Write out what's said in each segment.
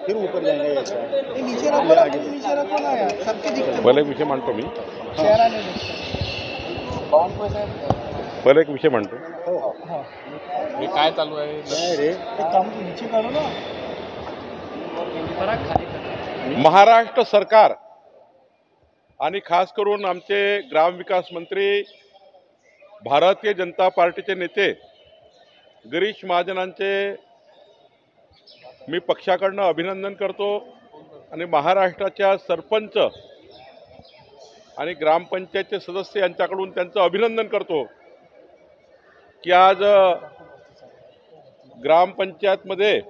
फिर ऊपर जाएंगे ऐसा। ये नीचे रखो ना यार, सबके दिखते पहले एक विषय मांडतो मी शहराने पहले एक विषय मांडतो हे काय चालू आहे? काय रे काम नीचे करो ना. महाराष्ट्र सरकार आणि खास करून आमचे ग्रामविकास मंत्री भारतीय जनता पार्टीचे नेते गिरीश महाजनांचे मी पक्षाकडनं अभिनंदन करतो आणि महाराष्ट्राच्या सरपंच आणि ग्रामपंचायतचे सदस्य यांच्याकडून त्यांचं अभिनंदन करतो की आज ग्रामपंचायतमध्ये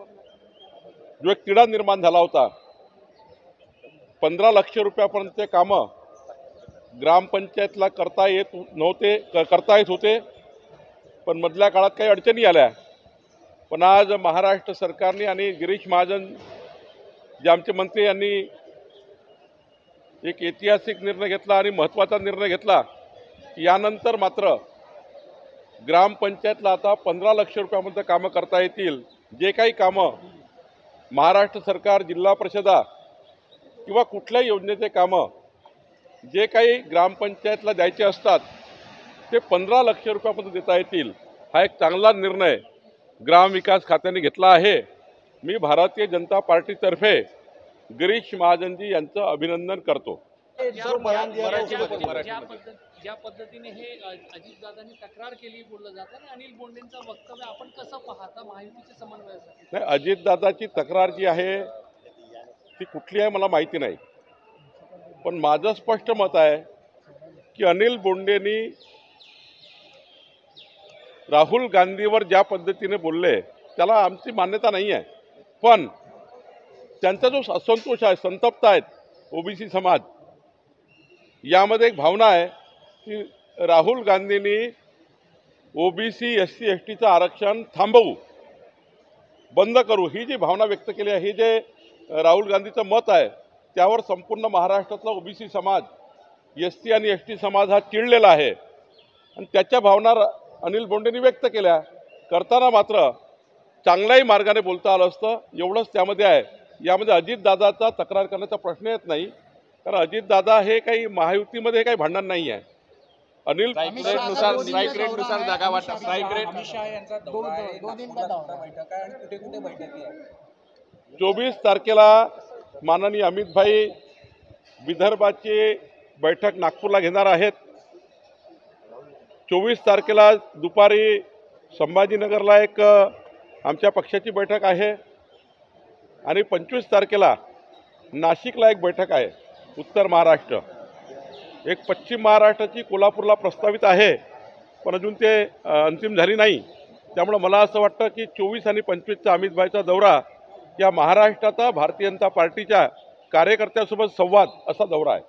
जो एक तिढा निर्माण झाला होता, 15 लाख रुपयापर्यंतचे कामं ग्रामपंचायतला करता येत होते, पण मधल्या काळात काही अडचणी आल्या. पण आज महाराष्ट्र सरकारने आणि गिरीश महाजन जे आमचे मंत्री यांनी एक ऐतिहासिक निर्णय घेतला आणि महत्त्वाचा निर्णय घेतला की यानंतर मात्र ग्रामपंचायतला आता 15 लाख रुपयापर्यंत कामं करता येतील. जे काही कामं महाराष्ट्र सरकार, जिल्हा परिषदा किंवा कुठल्याही योजनेचे कामं जे काही ग्रामपंचायतला द्यायचे असतात ते 15 लाख रुपयापर्यंत देता येतील. हा एक चांगला निर्णय ग्रामविकास खात्याने घेतला आहे. मी भारतीय जनता पार्टीतर्फे गिरीश महाजनजी यांचं अभिनंदन करतो. ज्या पद्धतीने हे अजितदादांनी तक्रार केली बोललं जातं आणि अनिल बोंडेंचं वक्तव्य आपण कसं पाहता महायुतीचे समन्वयासाठी? नाही, अजितदादाची तक्रार जी आहे ती कुठली आहे मला माहिती नाही, पण माझं स्पष्ट मत आहे की अनिल बोंडेंनी राहुल गांधीवर ज्या पद्धतीने बोलले त्याला आमची मान्यता नाही आहे. पण त्यांचा जो असंतोष आहे, संतप्त आहेत ओबीसी समाज, यामध्ये एक भावना आहे की राहुल गांधींनी ओबीसी SC STचं आरक्षण थांबवू, बंद करू, ही जी भावना व्यक्त केली आहे, ही जे राहुल गांधीचं मत आहे त्यावर संपूर्ण महाराष्ट्रातला ओबीसी समाज, SC आणि ST समाज हा चिडलेला आहे आणि त्याच्या भावना अनिल बोंडेंनी व्यक्त केल्या. करताना मात्र चांगल्याही मार्गाने बोलता आलं असतं, एवढंच त्यामध्ये आहे. यामध्ये अजितदादाचा तक्रार करण्याचा प्रश्न येत नाही, कारण अजितदादा हे काही महायुतीमध्ये काही भांडण नाही आहे. अनिल स्ट्राईक रेटनुसार जागा वाटप, स्ट्राईक रेट 24 तारखेला माननीय अमित भाई विदर्भाची बैठक नागपूरला घेणार आहेत. 24 तारखेला दुपारी संभाजीनगरला एक आमच्या पक्षाची बैठक आहे आणि 25 तारखेला नाशिकला एक बैठक आहे. उत्तर महाराष्ट्र, एक पश्चिम महाराष्ट्राची कोल्हापूरला प्रस्तावित आहे, पण अजून ते अंतिम झाली नाही. त्यामुळे मला असं वाटतं की 24 आणि 25चा अमित भाईचा दौरा या महाराष्ट्राचा भारतीय जनता पार्टीच्या कार्यकर्त्यांसोबत संवाद असा दौरा आहे.